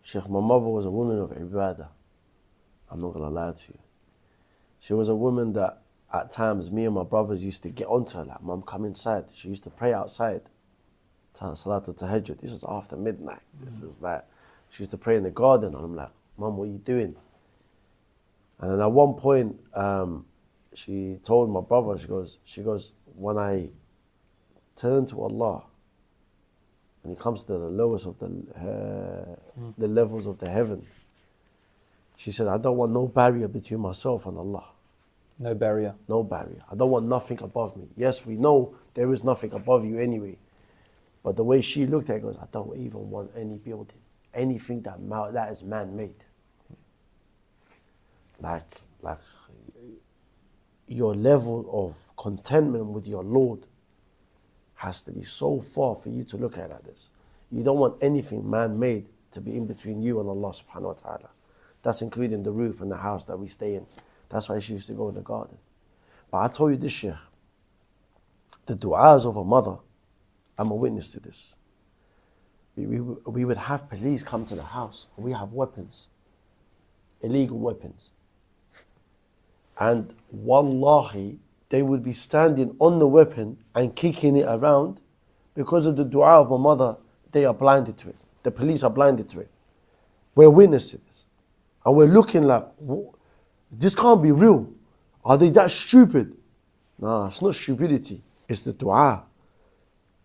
Sheikh, my mother was a woman of ibadah. I'm not gonna lie to you. She was a woman that at times me and my brothers used to get onto her, like, Mum, come inside. She used to pray outside. Salatul Tahajjud. This is after midnight. This is like, she used to pray in the garden, and I'm like, Mum, what are you doing? And then at one point, she told my brother, she goes, when I turn to Allah, when it comes to the lowest of the levels of the heaven, she said, I don't want no barrier between myself and Allah. No barrier. No barrier. I don't want nothing above me. Yes, we know there is nothing above you anyway. But the way she looked at it goes, I don't even want any building, anything that is man-made. Like your level of contentment with your Lord has to be so far for you to look at it like this. You don't want anything man-made to be in between you and Allah subhanahu wa ta'ala. That's including the roof and the house that we stay in. That's why she used to go in the garden. But I told you this, Sheikh, the du'as of a mother, I'm a witness to this. We would have police come to the house. We have weapons, illegal weapons. And wallahi, they would be standing on the weapon and kicking it around because of the dua of my mother. They are blinded to it. The police are blinded to it. We're witness to this. And we're looking like, this can't be real. Are they that stupid? Nah, it's not stupidity. It's the dua.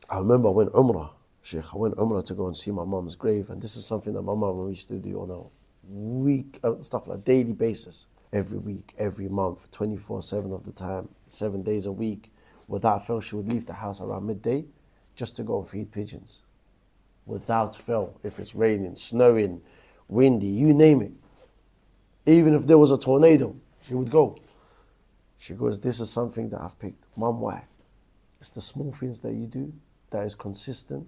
I remember I went Umrah, Sheikh. I went Umrah to go and see my mum's grave. And this is something that my mum used to do on a week, stuff like daily basis. Every week, every month, 24/7 of the time, 7 days a week. Without fail, she would leave the house around midday just to go and feed pigeons. Without fail, if it's raining, snowing, windy, you name it. Even if there was a tornado, she would go. She goes, this is something that I've picked. Mum, why? It's the small things that you do that is consistent,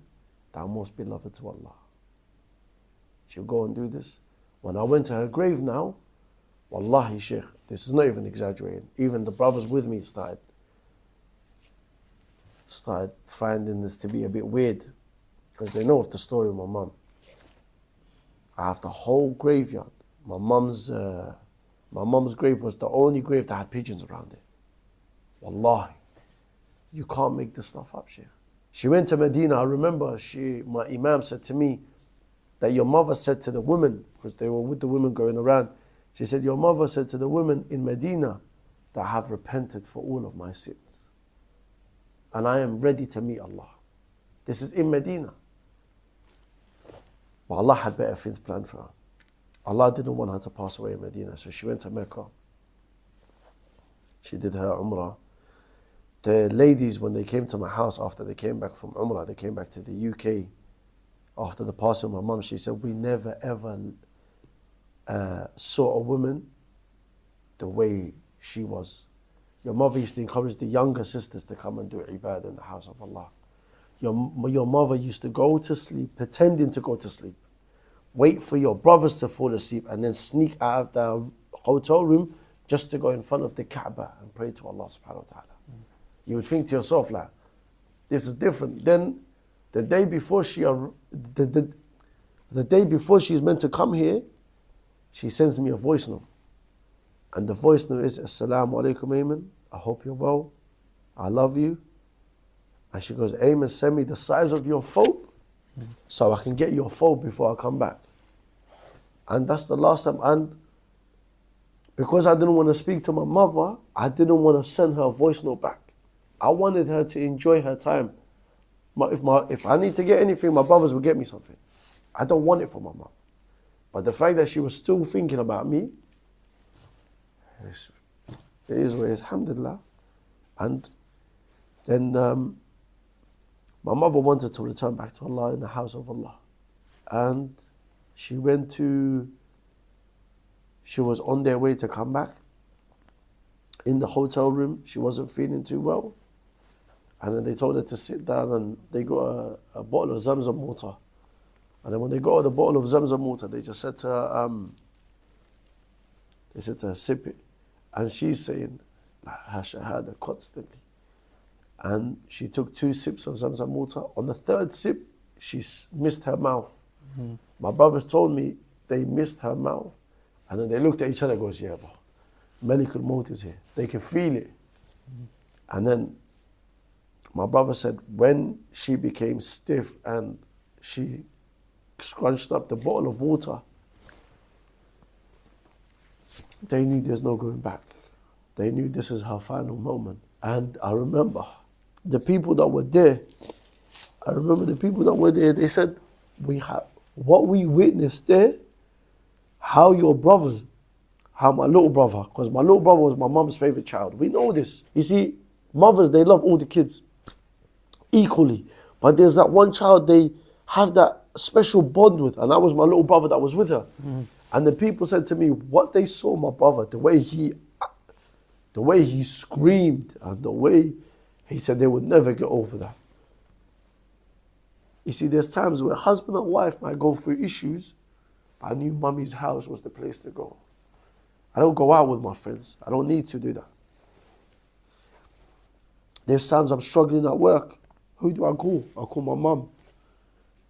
that are most beloved to Allah. She'll go and do this. When I went to her grave now, wallahi, Sheikh, this is not even exaggerating. Even the brothers with me started finding this to be a bit weird because they know of the story of my mum. I have the whole graveyard. My mum's grave was the only grave that had pigeons around it. Wallahi, you can't make this stuff up, Sheikh. She went to Medina. I remember my Imam said to me that your mother said to the women, because they were with the women going around, she said, your mother said to the women in Medina that I have repented for all of my sins. And I am ready to meet Allah. This is in Medina. But Allah had better things planned for her. Allah didn't want her to pass away in Medina, so she went to Mecca. She did her Umrah. The ladies, when they came to my house after they came back from Umrah, they came back to the UK after the passing of my mum, she said, we never ever saw a woman the way she was. Your mother used to encourage the younger sisters to come and do ibadah in the house of Allah. Your mother used to go to sleep, pretending to go to sleep, wait for your brothers to fall asleep, and then sneak out of the hotel room just to go in front of the Kaaba and pray to Allah subhanahu wa ta'ala. You would think to yourself, like, this is different. Then the day before the day before she's meant to come here, she sends me a voice note. And the voice note is, Assalamu alaikum, Ayman. I hope you're well. I love you. And she goes, Ayman, send me the size of your foot so I can get your foot before I come back. And that's the last time. And because I didn't want to speak to my mother, I didn't want to send her a voice note back. I wanted her to enjoy her time. If I need to get anything, my brothers will get me something. I don't want it for my mom. But the fact that she was still thinking about me, it is what it is, alhamdulillah. And then my mother wanted to return back to Allah in the house of Allah. And she was on their way to come back. In the hotel room, she wasn't feeling too well. And then they told her to sit down, and they got a bottle of Zamzam water. And then when they got her the bottle of Zamzam water, they just said to her, sip it. And she's saying her shahada constantly. And she took 2 sips of Zamzam water. On the 3rd sip, she missed her mouth. Mm-hmm. My brothers told me they missed her mouth. And then they looked at each other and goes, yeah, bro, medical maut is here. They can feel it. And then my brother said when she became stiff and she scrunched up the bottle of water, they knew there's no going back. They knew this is her final moment. And I remember the people that were there, they said, what we witnessed there, how your brothers, how my little brother, because my little brother was my mum's favorite child. We know this. You see, mothers, they love all the kids equally. But there's that one child they have that special bond with, and that was my little brother that was with her. And the people said to me, what they saw my brother, the way he screamed, and the way he said they would never get over that. You see, there's times where husband and wife might go through issues, but I knew mummy's house was the place to go. I don't go out with my friends. I don't need to do that. There's times I'm struggling at work. Who do I call? I call my mum.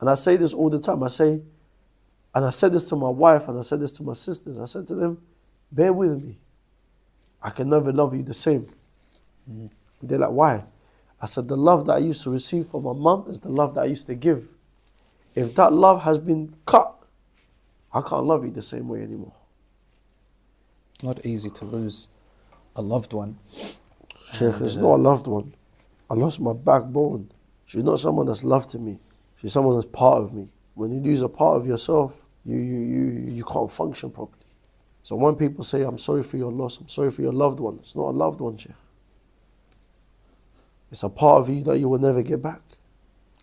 And I say this all the time. I said this to my wife and I said this to my sisters. I said to them, bear with me. I can never love you the same. They're like, why? I said, the love that I used to receive from my mum is the love that I used to give. If that love has been cut, I can't love you the same way anymore. Not easy to lose a loved one. Sheikh, it's not a loved one. I lost my backbone. She's not someone that's loved to me. She's someone that's part of me. When you lose a part of yourself, you can't function properly. So when people say, I'm sorry for your loss, I'm sorry for your loved one, it's not a loved one, Sheikh. It's a part of you that you will never get back.